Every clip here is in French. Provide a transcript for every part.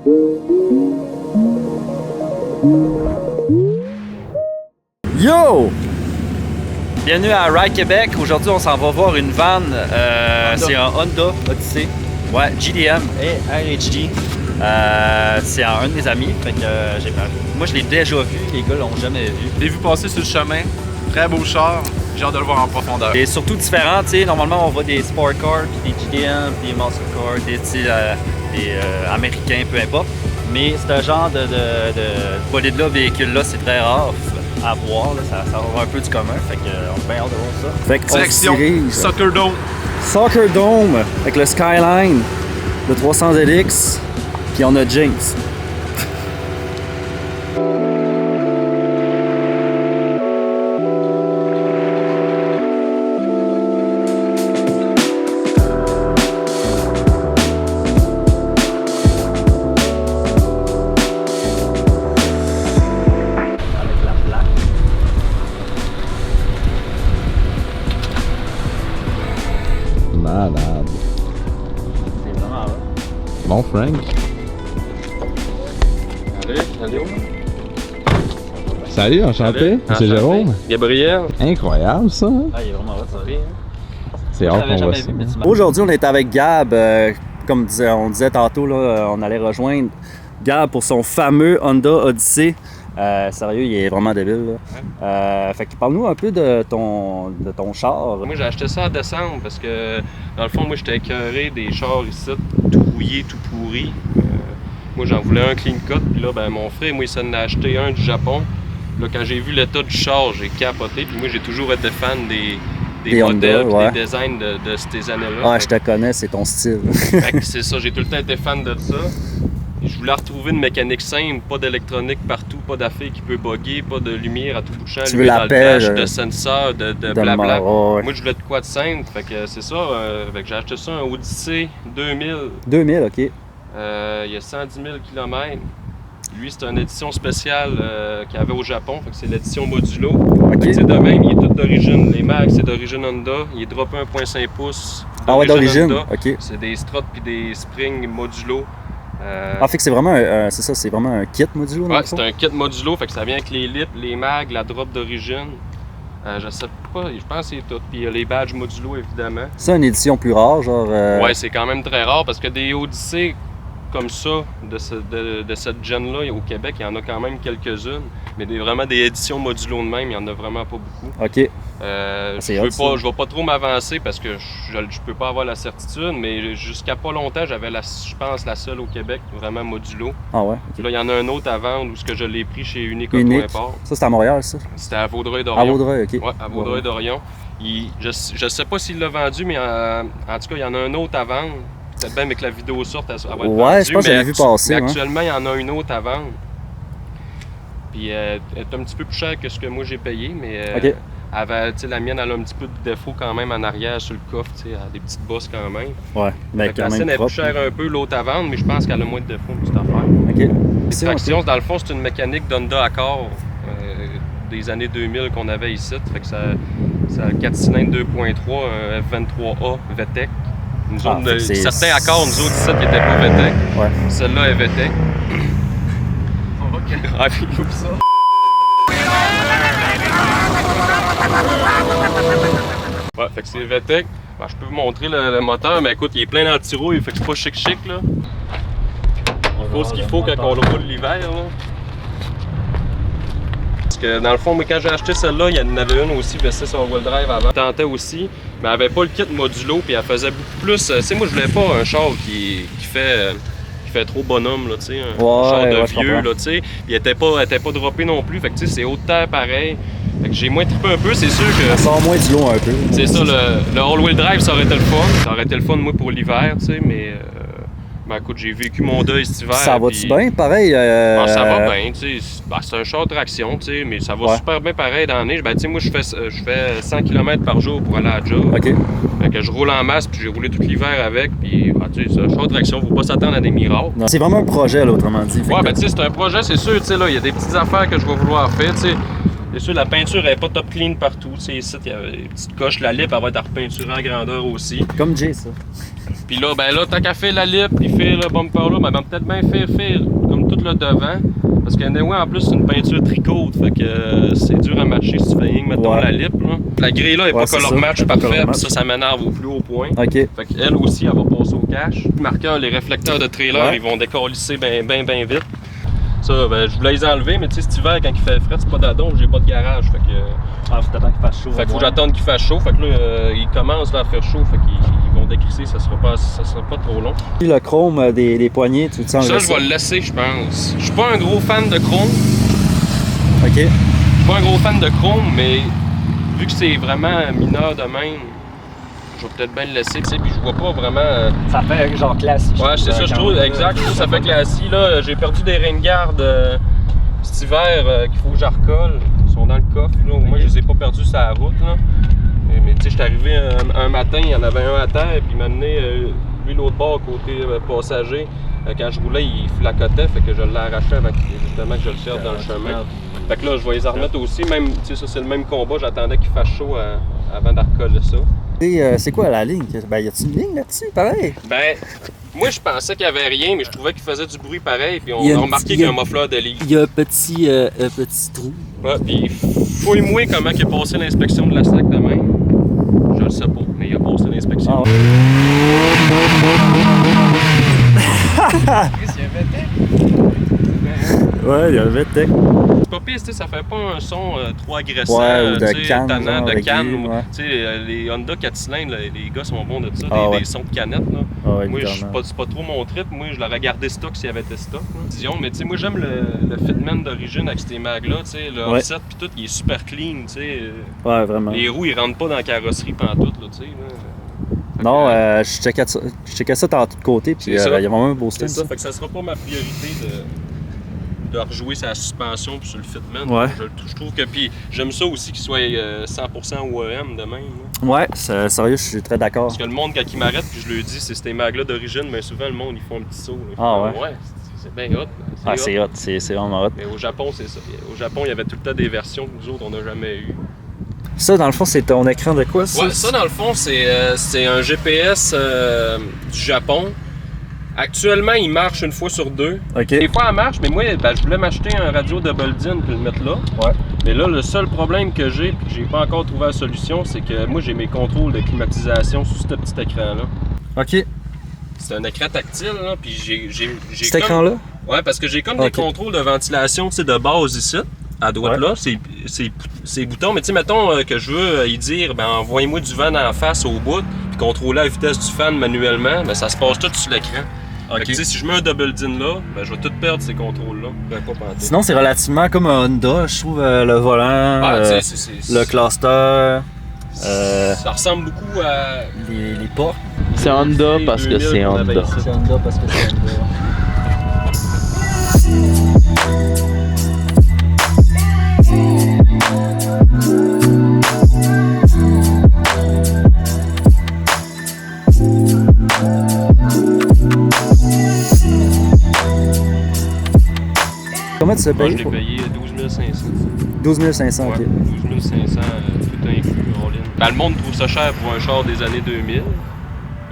Yo! Bienvenue à Ride Québec. Aujourd'hui, on s'en va voir une van. C'est un Honda Odyssey. Ouais, GDM et RHD. C'est un de mes amis. Fait que, moi, je l'ai déjà vu. Les gars l'ont jamais vu. Je l'ai vu passer sur le chemin. Très beau char. J'ai hâte de le voir en profondeur. Et surtout différent. Normalement, on voit des sport cars, puis des GDM, puis des muscle cars, des américains, peu importe. Mais ce genre de bolide-là, véhicule-là, c'est très rare à voir. Là. Ça va avoir un peu du commun. Fait que, on a bien hâte de voir ça. Fait que direction Soccer Dome. Soccer Dome avec le Skyline, le 300ZX, puis on a Jinx. Malade. C'est vraiment là. Bon, Frank. Salut, enchanté. C'est Jérôme. Gabriel. Incroyable, ça. Hein? Ah, il est vraiment là, ça va. C'est rare qu'on voit ça. Aujourd'hui, on est avec Gab. Comme on disait tantôt, là, on allait rejoindre Gab pour son fameux Honda Odyssey. Sérieux, il est vraiment débile. Là. Fait que parle-nous un peu de ton char. Moi, j'ai acheté ça en décembre parce que, dans le fond, moi, j'étais écœuré des chars ici, tout rouillé, tout pourri. Moi, j'en voulais un clean cut. Puis là, ben, mon frère, moi, il s'en a acheté un du Japon. Là, quand j'ai vu l'état du char, j'ai capoté. Puis moi, j'ai toujours été fan des modèles, Honda, ouais. des designs de ces années-là. Ah, je te connais, c'est ton style. Fait que c'est ça, j'ai tout le temps été fan de ça. Je voulais retrouver une mécanique simple, pas d'électronique partout, pas d'affaires qui peut bugger, pas de lumière à tout bout de champ, Tu veux la paix, de sensors, de blabla. Ouais. Moi, je voulais de quoi de simple, fait que c'est ça. Fait que j'ai acheté ça, un Odyssey 2000. 2000, OK. Il y a 110 000 km. Lui, c'est une édition spéciale qu'il y avait au Japon, fait que c'est l'édition modulo. OK. C'est de même, il est tout d'origine. Les mags, c'est d'origine Honda. Il est droppé 1.5 pouces. Ah ouais, d'origine? Honda. OK. C'est des struts puis des springs modulo. Fait que c'est vraiment c'est vraiment un kit modulo. Ouais, c'est un kit modulo, fait que ça vient avec les lips, les mags, la drop d'origine. Je sais pas, je pense que c'est tout. Puis les badges modulo, évidemment. C'est une édition plus rare, genre. Ouais, c'est quand même très rare parce que des Odyssey comme ça, de cette gen-là, au Québec, il y en a quand même quelques-unes. Mais vraiment des éditions modulo de même, il y en a vraiment pas beaucoup. OK. Je vais pas trop m'avancer parce que je peux pas avoir la certitude, mais jusqu'à pas longtemps, j'avais je pense la seule au Québec, vraiment modulo. Ah ouais? Puis là, il y en a un autre à vendre où ce que je l'ai pris chez Unique Auto-Import. Ça, c'est à Montréal, ça? C'était à Vaudreuil-Dorion. À Vaudreuil, OK. Ouais, à Vaudreuil-Dorion. Je sais pas s'il l'a vendu, mais en tout cas, il y en a un autre à vendre. Peut-être bien, mais que la vidéo sorte, elle va être vendue, je pense que j'avais vu passer. Mais actuellement, il y en a une autre à vendre. Puis elle est un petit peu plus chère que ce que moi j'ai payé, mais OK. la mienne, elle a un petit peu de défaut quand même en arrière sur le coffre, elle a des petites bosses quand même. Ouais, mais quand la même sienne est plus propre. chère un peu, l'autre à vendre, mais je pense qu'elle a moins de défauts, une petite affaire. OK. Les tractions, dans le fond, c'est une mécanique d'Honda Accord des années 2000 qu'on avait ici. Fait que ça a 4 cylindres 2.3, un F23A VTEC. Nous autres, certains accords, nous autres, ici, qui n'étaient pas VTEC. Ouais. Celle-là est VTEC. Ah, puis il ça. Ouais, fait que c'est VTEC. Ben, je peux vous montrer le moteur, mais écoute, il est plein d'anti-rouille, fait que c'est pas chic là. Il faut ce qu'il faut quand on roule l'hiver, là. Parce que dans le fond, moi, quand j'ai acheté celle-là, il y en avait une aussi, V6 all-wheel drive avant. Je tentais aussi, mais elle avait pas le kit modulo, puis elle faisait beaucoup plus. Tu sais, moi, je voulais pas un char qui fait trop bonhomme, là, tu sais, un char de vieux, là, tu sais. Il était pas droppé non plus, fait que tu sais, c'est haute terre pareil. Fait que j'ai moins trippé un peu, c'est sûr que. Ça sort moins du lot un peu. C'est ça, le all-wheel drive, ça aurait été le fun. Ça aurait été le fun, moi, pour l'hiver, tu sais, mais. Ben écoute, j'ai vécu mon deuil cet hiver. Ça va-tu bien, pareil? Ben, ça va bien, tu sais. Ben, c'est un char de traction, tu sais, mais ça va super bien pareil dans la neige. Ben, tu sais, moi, je fais 100 km par jour pour aller à la job. OK. Fait que je roule en masse, puis j'ai roulé tout l'hiver avec, puis, ben, tu sais, c'est un char de traction, faut pas s'attendre à des miracles. C'est vraiment un projet, là, autrement dit. Ouais, ben, tu sais, c'est un projet, c'est sûr, tu sais, là, il y a des petites affaires que je vais vouloir faire, tu sais. C'est sûr, la peinture n'est pas top clean partout. Tu sais, ici, il y a des petites coches. La lip, elle va être repeinturée en grandeur aussi. Comme Jay, ça. Puis là, ben là, tant qu'à faire la lip, puis faire le bumper là, ben peut-être bien faire comme tout le devant. Parce que anyway, en plus, c'est une peinture tricot, fait que c'est dur à matcher si tu fais rien que mettons la lip. Là. La grille là est pas color match parfait, puis ça m'énerve au plus haut point. OK. Fait qu'elle aussi, elle va passer au cash. Les marqueurs, les réflecteurs de trailer, ils vont décalisser ben vite. Ça, ben, je voulais les enlever, mais tu sais, cet hiver, quand il fait frais, c'est pas d'adon, j'ai pas de garage. Fait que. Ah, faut attendre qu'il fasse chaud. Fait qu'il faut que j'attende qu'il fasse chaud. Fait que là, il commence là, à faire chaud. Fait qu'ils vont décrisser, ça sera pas trop long. Puis le chrome des poignées, tu te sens ça, je vais le laisser, je pense. Je suis pas un gros fan de chrome. OK. Je suis pas un gros fan de chrome, mais vu que c'est vraiment mineur de même, je vais peut-être bien le laisser, tu sais, puis je vois pas vraiment... Ça fait genre classique. Ouais, c'est ça, je trouve, exact, je trouve ça fait classique. Là, j'ai perdu des rains de garde cet hiver qu'il faut que je recolle. Ils sont dans le coffre, là. Au moins, je les ai pas perdus sur la route, là. Mais tu sais, j'étais arrivé un matin, il y en avait un à terre, puis il m'a amené, lui, l'autre bord, côté passager. Quand je roulais, il flacotait, fait que je l'ai arraché avant justement que je le perde dans le chemin. Fait que là, je vais les remettre aussi, même, tu sais, ça c'est le même combat, j'attendais qu'il fasse chaud avant de recoller ça. Et c'est quoi la ligne? Ben, y a-tu une ligne là-dessus, pareil? Ben, moi je pensais qu'il y avait rien, mais je trouvais qu'il faisait du bruit pareil, puis on a remarqué qu'il y a un muffler de livre. Il y a un petit trou. Ouais, puis fouille-moi comment il a passé l'inspection de la slack de même. Je le sais pas, mais il a passé l'inspection. Ouais, il y a un VTEC. C'est pas pire, ça fait pas un son trop agressant, ou de canne, tannant, de canne. Ouais. Les Honda 4 cylindres, les gars sont bons de ça, des sons de canette. Là. Moi, c'est pas trop mon trip. Moi, je l'aurais gardé stock s'il y avait été stock. Disons, mais moi, j'aime le Fitman d'origine avec ces mags-là. Le offset puis tout, il est super clean. Ouais, vraiment. Les roues, ils rentrent pas dans la carrosserie pantoute. Non, je checkais ça tantôt de côté, puis il y a vraiment un beau style. C'est ça, fait que ça sera pas ma priorité de rejouer sa suspension puis sur le Fitman. Ouais. Je trouve que puis j'aime ça aussi qu'il soit 100% OEM de même. Là. Ouais, sérieux, je suis très d'accord. Parce que le monde, quand il m'arrête puis je le dis, c'est ces mags-là d'origine, mais souvent le monde, ils font un petit saut. Là. Ah ouais? Ouais, c'est bien hot. C'est hot, c'est vraiment hot. Mais au Japon, c'est ça. Au Japon, il y avait tout le temps des versions que nous autres, on n'a jamais eues. Ça, dans le fond, c'est ton écran de quoi, ça? Ouais, ça, dans le fond, c'est un GPS du Japon. Actuellement, il marche une fois sur deux. OK. Des fois, il marche, mais moi, je voulais m'acheter un radio double din et le mettre là. Ouais. Mais là, le seul problème que j'ai, puis que j'ai pas encore trouvé la solution, c'est que moi, j'ai mes contrôles de climatisation sur ce petit écran-là. OK. C'est un écran tactile, là, puis j'ai cet écran-là? Ouais, parce que j'ai comme des contrôles de ventilation, tu sais, de base ici. À droite là, c'est boutons, mais tu sais, mettons que je veux y dire, ben envoyez-moi du vent en face au bout, puis contrôler la vitesse du fan manuellement, ben ça se passe tout sur l'écran. Fait que, si je mets un double din là, ben, je vais tout perdre ces contrôles-là. Sinon, c'est relativement comme un Honda, je trouve, le volant, le cluster. Ça ressemble beaucoup à... Les portes. C'est Honda parce que c'est Honda. C'est Honda parce que c'est Honda. Comment tu l'as payé? Moi, je l'ai payé 12 500. 12 500, ouais, ok. 12 500, tout inclus, all-in. Ben, le monde trouve ça cher pour un char des années 2000. Et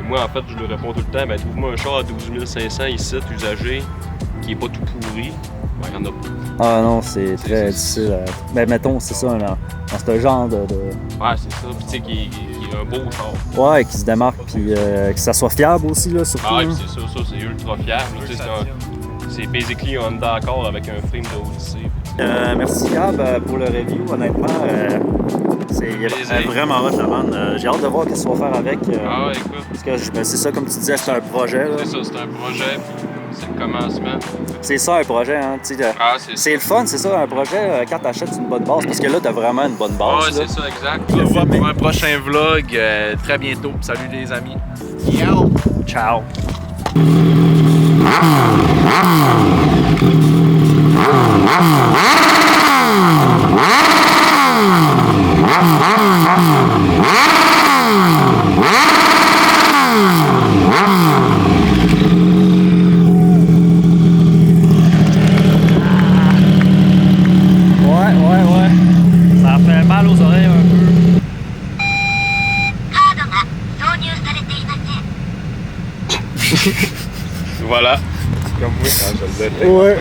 moi, en fait, je lui réponds tout le temps, ben, trouve-moi un char à 12 500 ici, usagé, qui est pas tout pourri. Ben, il y en a pas. Ah non, c'est très difficile. Ben, mettons, c'est ça, dans ce genre de... Ouais, c'est ça. Puis tu sais, qui est un beau char. Ouais, qui se démarque, puis que ça soit fiable aussi, là, surtout. Ah ouais, hein. c'est ça, c'est ultra fiable. C'est basically un Honda Accord avec un frame de Odyssey. Merci Gab pour le review, honnêtement. C'est vraiment hot la bande. J'ai hâte de voir ce qu'on va faire avec. Ah ouais, écoute. Parce que c'est ça, comme tu disais, c'est un projet. C'est ça, c'est un projet, puis c'est le commencement. C'est ça un projet, hein. C'est le fun, c'est ça, un projet quand t'achètes une bonne base. Parce que là, t'as vraiment une bonne base. Ouais, c'est ça, exact. On se revoit pour un prochain vlog très bientôt. Salut les amis. Ciao. Ciao. Ouais. Ça fait mal aux oreilles un peu. カードが導入されていません。 Ouais, ouais. Ça fait mal aux oreilles un peu. カードが導入されていません。 Ouais. カードが導入されていません。 Ouais. カードが導入されていません。 Ouais. moi quand je le disais. Ouais.